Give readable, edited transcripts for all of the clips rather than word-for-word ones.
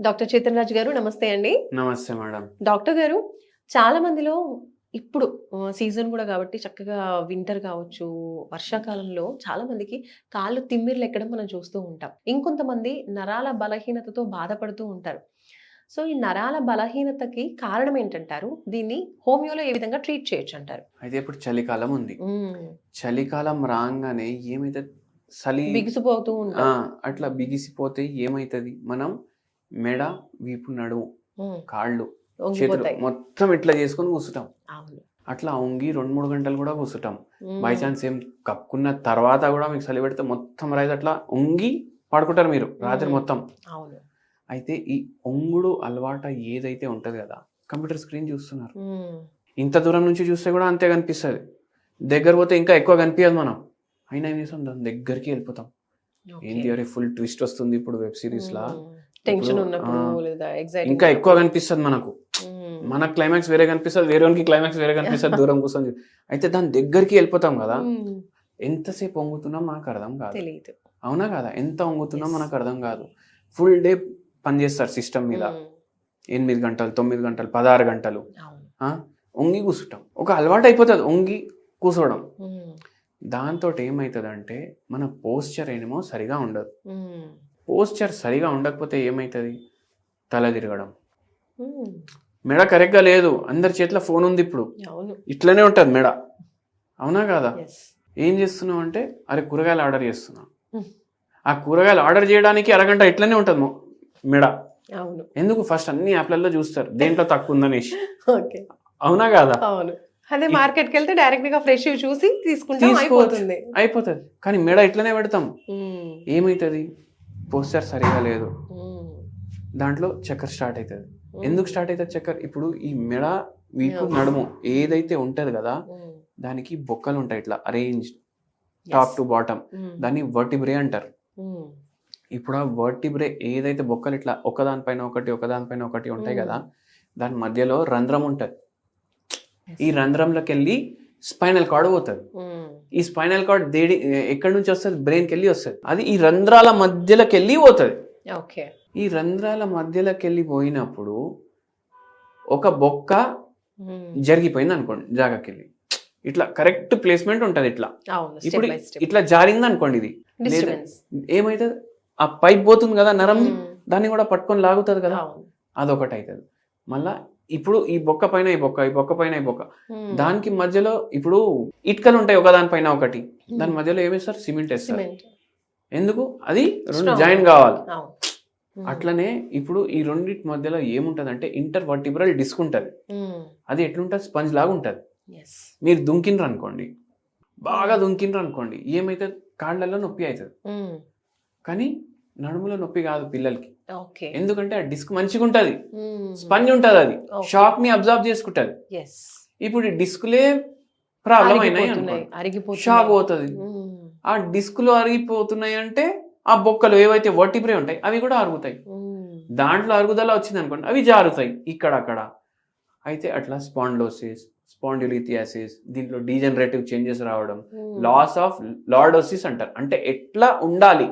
Doctor Chetan Raj గారు నమస్తే అండి. నమస్తే మేడం. డాక్టర్ గారు, చాలా మందిలో ఇప్పుడు సీజన్ కూడా కాబట్టి చక్కగా వింటర్ కావచ్చు, వర్షాకాలంలో చాలా మందికి కాళ్ళు తిమ్మిర్లు ఎక్కడం మనం చూస్తూ ఉంటాం. ఇంకొంతమంది నరాల బలహీనతతో బాధపడుతూ ఉంటారు. సో ఈ నరాల బలహీనతకి కారణం ఏంటంటారు? దీన్ని హోమియోలో ఏ విధంగా ట్రీట్ చేయొచ్చు అంటారు? అయితే ఇప్పుడు చలికాలం ఉంది. చలికాలం రాగానే ఏమైతే బిగిసిపోతూ ఉంటాం. అట్లా బిగిసిపోతే ఏమైతుంది, మనం మెడ, వీపు, నడుము, కాళ్ళు, చేతులు మొత్తం ఇట్లా చేసుకొని కూర్చుంటాం. అట్లా వంగి 2-3 గంటలు కూడా కూర్చుంటాం. బై ఛాన్స్ ఏం కప్పుకున్న తర్వాత కూడా మీకు చలి పెడితే మొత్తం రైతు అట్లా వంగి పడుకుంటారు మీరు రాత్రి మొత్తం. అయితే ఈ ఒంగుడు అలవాట ఏదైతే ఉంటది కదా, కంప్యూటర్ స్క్రీన్ చూస్తున్నారు, ఇంత దూరం నుంచి చూస్తే కూడా అంతే కనిపిస్తుంది, దగ్గర పోతే ఇంకా ఎక్కువ కనిపించదు. మనం అయినా ఏం చేస్తాం, దాని దగ్గరికి వెళ్ళిపోతాం. ఏంటి అరే ఫుల్ ట్విస్ట్ వస్తుంది ఇప్పుడు వెబ్ సిరీస్ లా, ఇంకా ఎక్కువ కనిపిస్తుంది మనకు. మన క్లైమాక్స్ వేరే కనిపిస్తుంది, వేరేకి క్లైమాక్స్ వేరే కనిపిస్తుంది దూరం కూర్చొని. అయితే దాని దగ్గరికి వెళ్ళిపోతాం కదా, ఎంతసేపు వంగుతున్నాం మనకు అర్థం కాదు. అవునా కదా, ఎంత వంగుతున్నాం మనకు అర్థం కాదు. ఫుల్ డే పనిచేస్తారు సిస్టమ్ మీద, 8 గంటలు 9 గంటలు 16 గంటలు వంగి కూర్చుంటాం. ఒక అలవాటు అయిపోతుంది వంగి కూర్చోవడం. దాంతో ఏమవుతుంది అంటే మన పోస్చర్ ఏమో సరిగా ఉండదు. పోస్చర్ సరిగా ఉండకపోతే ఏమవుతుంది, తల తిరగడం, మెడ కరెక్ట్గా లేదు. అందరి చేతిలో ఫోన్ ఉంది ఇప్పుడు, ఇట్లనే ఉంటుంది మెడ. అవునా కాదా? ఏం చేస్తున్నావు అంటే, అరే కూరగాయలు ఆర్డర్ చేస్తున్నావు, ఆ కూరగాయలు ఆర్డర్ చేయడానికి అరగంట ఇట్లనే ఉంటుంది మెడ. ఎందుకు, ఫస్ట్ అన్ని యాప్లలో చూస్తారు దేంట్లో తక్కువ ఉందనేసి. అవునా కాదా? అదే మార్కెట్కి వెళ్తే డైరెక్ట్ గా ఫ్రెష్ చూసి తీసుకుంటాం, అయిపోతుంది. కానీ మెడ ఇట్లనే పెడతాం, ఏమైతుంది, పోస్చర్ సరిగా లేదు, దాంట్లో చక్కెర స్టార్ట్ అవుతుంది. ఎందుకు స్టార్ట్ అవుతుంది చక్కెర? ఇప్పుడు ఈ మెడ, వీపు, నడుము ఏదైతే ఉంటది కదా, దానికి బొక్కలు ఉంటాయి ఇట్లా అరేంజ్ టాప్ టు బాటమ్, దాన్ని వర్టిబ్రే అంటారు. ఇప్పుడు ఆ వర్టిబ్రే ఏదైతే బొక్కలు ఇట్లా ఒకదానిపైన ఒకటి ఉంటాయి కదా, దాని మధ్యలో రంధ్రం ఉంటది. ఈ రంధ్రంలోకి వెళ్ళి స్పైనల్ కార్డ్ పోతుంది. ఈ స్పైనల్ కార్డ్ ఎక్కడి నుంచి వస్తుంది, బ్రెయిన్కి వెళ్ళి వస్తుంది. అది ఈ రంధ్రాల మధ్యలోకి వెళ్ళి పోతుంది. ఈ రంధ్రాల మధ్యలోకి వెళ్ళి పోయినప్పుడు ఒక బొక్క జరిగిపోయింది అనుకోండి, జాగాకి వెళ్ళి ఇట్లా కరెక్ట్ ప్లేస్మెంట్ ఉంటుంది ఇట్లా. ఇప్పుడు ఇట్లా జారింది అనుకోండి, ఇది ఏమైతుంది, ఆ పైప్ పోతుంది కదా నరం, దాన్ని కూడా పట్టుకొని లాగుతుంది కదా, అదొకటి అవుతుంది. మళ్ళా ఇప్పుడు ఈ బొక్క పైన ఈ బొక్క, ఈ బొక్క పైన ఈ బొక్క, దానికి మధ్యలో ఇప్పుడు ఇటుకలు ఉంటాయి ఒకదానిపైన ఒకటి, దాని మధ్యలో ఏమేస్తారు, సిమెంట్ వేస్తారు. ఎందుకు, అది రెండు జాయిన్ కావాలి. అట్లనే ఇప్పుడు ఈ రెండింటి మధ్యలో ఏముంటది అంటే ఇంటర్ వర్టిబ్రల్ డిస్క్ ఉంటది. అది ఎట్లుంటది, స్పంజ్ లాగా ఉంటది. మీరు దుంకిండ్రు అనుకోండి, బాగా దుంకిండ్రు అనుకోండి, ఏమైతే కాళ్ళల్లో నొప్పి అవుతుంది. కానీ నడుములో నొప్పి కాదు పిల్లలకి. ఎందుకంటే ఆ డిస్క్ మంచిగా ఉంటది, స్పంజ్ ఉంటది, అది షాక్ ని అబ్జర్వ్ చేసుకుంటది. ఇప్పుడు ఈ డిస్కులే ప్రాబ్లం అయినాయి, షాక్ పోతుంది. ఆ డిస్కులు అరిగిపోతున్నాయి అంటే ఆ బొక్కలు ఏవైతే వర్టిబ్రే ఉంటాయి అవి కూడా అరుగుతాయి. దాంట్లో అరుగుదల వచ్చింది అనుకోండి, అవి జారుతాయి ఇక్కడక్కడ. అయితే అట్లా స్పాండిలోసిస్, స్పాండిలిథియాసిస్, దీంట్లో డీజనరేటివ్ చేంజెస్ రావడం, లాస్ ఆఫ్ లార్డోసిస్ అంటారు. అంటే ఎట్లా ఉండాలి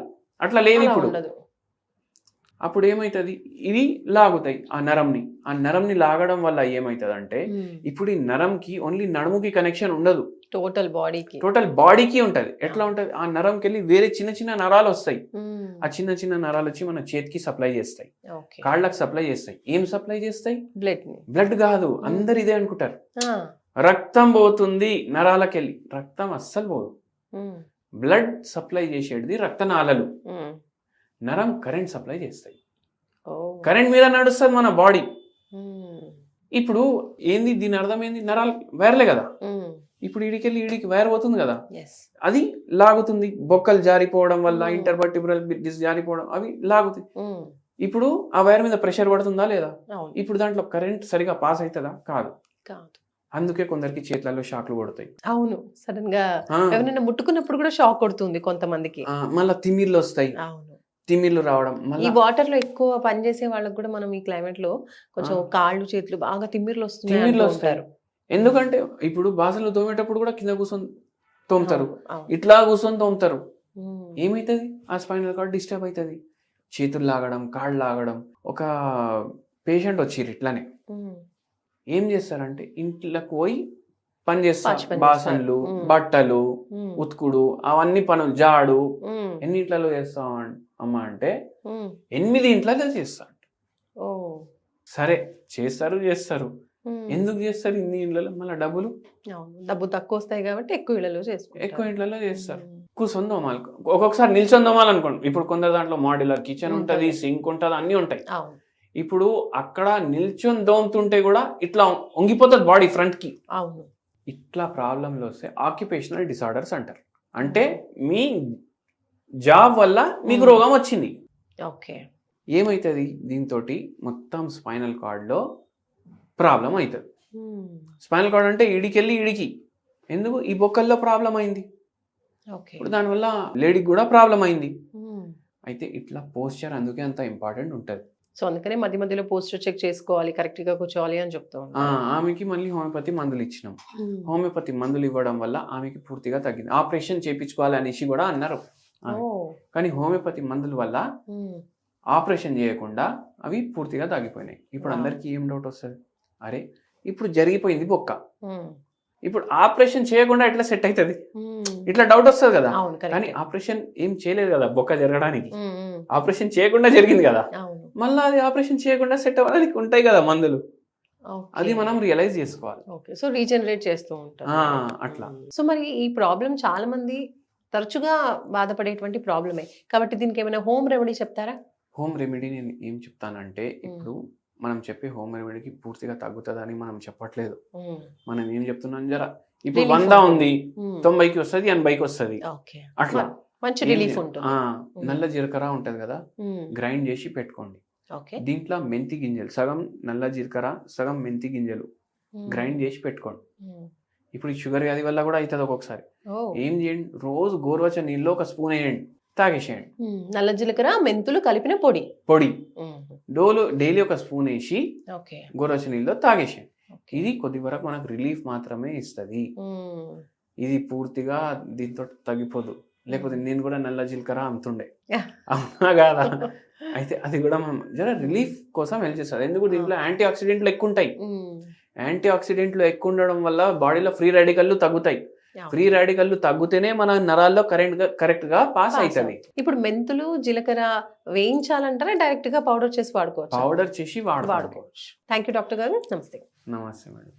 అట్లా లేదు ఇప్పుడు. అప్పుడు ఏమవుతుంది, ఇవి లాగుతాయి ఆ నరంని లాగడం వల్ల ఏమవుతుంది అంటే, ఇప్పుడు ఈ నరంకి ఓన్లీ నడుముకి కనెక్షన్ ఉండదు, టోటల్ బాడీకి ఉంటది. ఎట్లా ఉంటది, ఆ నరంకి వెళ్ళి వేరే చిన్న చిన్న నరాలు వస్తాయి. ఆ చిన్న చిన్న నరాలు వచ్చి మన చేతికి సప్లై చేస్తాయి, కాళ్ళకి సప్లై చేస్తాయి. ఏం సప్లై చేస్తాయి, బ్లడ్ కాదు. అందరు ఇదే అనుకుంటారు, రక్తం పోతుంది నరాలకి వెళ్ళి. రక్తం అస్సలు పోదు. బ్లడ్ సప్లై చేసేది రక్తనాళాలు, నరం కరెంట్ సప్లై చేస్తాయి. కరెంట్ మీద నడుస్తుంది మన బాడీ. ఇప్పుడు ఏంది, దీని అర్థం ఏంది, నరాలు వైర్లే కదా. ఇప్పుడు ఈడికెళ్ళి ఈడికి వైర్ పోతుంది కదా, అది లాగుతుంది. బొక్కలు జారిపోవడం వల్ల ఇంటర్వర్టిబ్రల్ డిస్క్ జారిపోవడం, అవి లాగుతాయి. ఇప్పుడు ఆ వైర్ మీద ప్రెషర్ పడుతుందా లేదా, ఇప్పుడు దాంట్లో కరెంట్ సరిగా పాస్ అవుతుందా, కాదు. అందుకే కొందరికి చేతులలో షాక్లు కొడతాయి. అవును, సడన్ గా ఎవరైనా ముట్టుకున్నప్పుడు కూడా షాక్ కొడుతుంది కొంతమందికి. మళ్ళీ తిమ్మిర్లు వస్తాయి, తిమ్మిర్లు రావడం. ఈ వాటర్ లో ఎక్కువ పనిచేసే వాళ్ళకి కూడా మనం ఈ క్లైమేట్ లో కొంచెం కాళ్ళు చేతులు బాగా తిమ్మిర్లు వస్తాయి. ఎందుకంటే ఇప్పుడు బాసలు తోమేటప్పుడు కూడా కింద కూర్చొని తోముతారు, ఇట్లా కూర్చొని తోముతారు. ఏమైతుంది, ఆ స్పైనల్ కార్డ్ డిస్టర్బ్ అవుతుంది. చేతులు లాగడం, కాళ్ళు లాగడం. ఒక పేషెంట్ వచ్చిర్రు ఇట్లానే. ఉమ్, ఏం చేస్తారంటే ఇంట్లోకి పోయి పని చేస్తారు. పాచి పని బాసన్లు, చేస్తారు. బట్టలు, ఉమ్, ఉతుకుడు, అవన్నీ పనులు, జాడు. ఉమ్, ఎన్ని ఇంట్లలో చేస్తాం అమ్మా అంటే ఉమ్. 8 ఇంట్లలో చేస్తాడు. ఓ. సరే చేస్తారు. ఉమ్. ఎందుకు చేస్తారు ఇన్ని ఇండ్లలో? మళ్ళీ డబ్బులు అవును, డబ్బు తక్కువ వస్తాయి కాబట్టి ఎక్కువ ఇళ్ళలో చేసుకుంటారు. ఎక్కువ ఇంట్లలో చేస్తారు. ఉమ్. కూర్చొని దోమాలి, ఒక్కొక్కసారి నిల్చొని దోమాలి అనుకోండి. ఇప్పుడు కొందరు దాంట్లో మాడ్యులర్ కిచెన్ ఉంటుంది, సింక్ ఉంటుంది, అన్నీ ఉంటాయి. అవును. ఇప్పుడు అక్కడ నిల్చొని దోముతుంటే కూడా ఇట్లా వంగిపోతుంది బాడీ ఫ్రంట్ కి. అవును. ఇట్లా ప్రాబ్లంలు వస్తే ఆక్యుపేషనల్ డిసార్డర్స్ అంటారు. అంటే మీ జాబ్ వల్ల మీకు రోగం వచ్చింది. ఓకే. ఏమవుతుంది దీంతో? మొత్తం స్పైనల్ కార్డ్లో ప్రాబ్లం అవుతుంది. ఉమ్. స్పైనల్ కార్డ్ అంటే ఈడికెళ్ళి ఈడికి. ఎందుకు? ఈ బొక్కల్లో ప్రాబ్లం అయింది. ఓకే. ఇప్పుడు దానివల్ల లేడీకి కూడా ప్రాబ్లం అయింది. ఉమ్. అయితే ఇట్లా పోస్చర్ అందుకే అంత ఇంపార్టెంట్ ఉంటుంది. సో అందుకనే మధ్య మధ్యలో పోస్టర్ చెక్ చేసుకోవాలి, కరెక్ట్ గా కూర్చోవాలి అని చెప్తూ ఉంటారు. ఆమెకి మళ్ళీ హోమియోపతి మందులు ఇచ్చినాం. ఉమ్. హోమియోపతి మందులు ఇవ్వడం వల్ల ఆమెకి పూర్తిగా తగ్గింది. ఆపరేషన్ చేయించుకోవాలి అనేసి కూడా అన్నారు. ఓ. కానీ హోమియోపతి మందుల వల్ల ఉమ్. ఆపరేషన్ చేయకుండా అవి పూర్తిగా తగ్గిపోయినాయి. ఇప్పుడు Wow. అందరికీ ఏం డౌట్ వస్తుంది? అరే ఇప్పుడు జరిగిపోయింది బొక్క, ఉమ్. ఇప్పుడు ఆపరేషన్ చేయకుండా ఎట్లా సెట్ అవుతుంది? ఉమ్. ఇట్లా డౌట్ వస్తుంది కదా. అవును, కానీ కరెక్ట్. ఆపరేషన్ ఏం చేయలేదు కదా బొక్క జరగడానికి. ఉమ్. ఉమ్. ఆపరేషన్ చేయకుండా జరిగింది కదా. అవును. మళ్ళీ అది ఆపరేషన్ చేయకుండా సెట్ అవ్వడానికి ఉంటాయి కదా మందులు. ఓకే. అది మనం రియలైజ్ చేసుకోవాలి. ఓకే. సో రీజనరేట్ చేస్తూ ఉంటారు. అట్లా. సో మరి ఈ ప్రాబ్లం చాలా మంది తరచుగా బాధపడేటువంటి ప్రాబ్లమే కాబట్టి దీనికి ఏమైనా హోమ్ రెమెడీ చెప్తారా? హోమ్ రెమెడీ నేను ఏం చెప్తానంటే, ఇప్పుడు మనం చెప్పే హోమ్ రెమెడీకి పూర్తిగా తగ్గుతుందని మనం చెప్పట్లేదు. ఉమ్. మనం ఏం చెప్తున్నాం, జర ఇప్పుడు Relief 100 ఉంటుంది. ఉంది, 90కి వస్తుంది, 80కి వస్తుంది. ఓకే. అట్లా మంచి ఏం రిలీఫ్ చే- ఉంటుంది. నల్ల జీలకర్ర ఉంటది కదా, ఉమ్. గ్రైండ్ చేసి పెట్టుకోండి. ఓకే. దీంట్లో మెంతి గింజలు, సగం నల్ల జీలకర్ర, సగం మెంతి గింజలు ఉమ్. గ్రైండ్ చేసి పెట్టుకోండి. ఉమ్. ఇప్పుడు ఈ షుగర్ వ్యాధి వల్ల కూడా అవుతుంది ఒక్కొక్కసారి. ఓ. ఏం చేయండి, రోజు గోరువెచ్చని నీళ్ళు ఒక స్పూన్ వేయండి, తాగేసేయండి. ఉమ్. నల్ల జీలకర్ర మెంతులు కలిపిన పొడి. పొడి ఉమ్. డైలీ ఒక స్పూన్ వేసి ఓకే. గోరువెచ్చని నీళ్ళలో తాగేసేయండి. ఓకే. ఇది కొద్ది వరకు మనకు రిలీఫ్ మాత్రమే ఇస్తుంది. ఉమ్. ఇది పూర్తిగా దీంతో తగ్గిపోదు. లేకపోతే నేను కూడా నల్ల జీలకర్ర అమ్ముతుండే, అవునా కాదా? అయితే అది కూడా మనం జర రిలీఫ్ కోసం హెల్ప్ చేస్తుంది. ఎందుకు? దీంట్లో యాంటీ ఆక్సిడెంట్లు ఎక్కువ ఉంటాయి. ఉమ్. యాంటీ ఆక్సిడెంట్లు ఎక్కువ ఉండడం వల్ల బాడీలో ఫ్రీ రాడికల్లు తగ్గుతాయి. అవును. ఫ్రీ రాడికల్లు తగ్గుతేనే మన నరాల్లో కరెక్ట్ గా పాస్ అవుతుంది. ఇప్పుడు మెంతులు జీలకర్ర వేయించాలంటారా డైరెక్ట్ గా పౌడర్ చేసి వాడుకోవచ్చు? పౌడర్ చేసి వాడుకోవాలి. వాడుకోవచ్చు. థ్యాంక్ యూ డాక్టర్ గారు. నమస్తే. నమస్తే మేడం.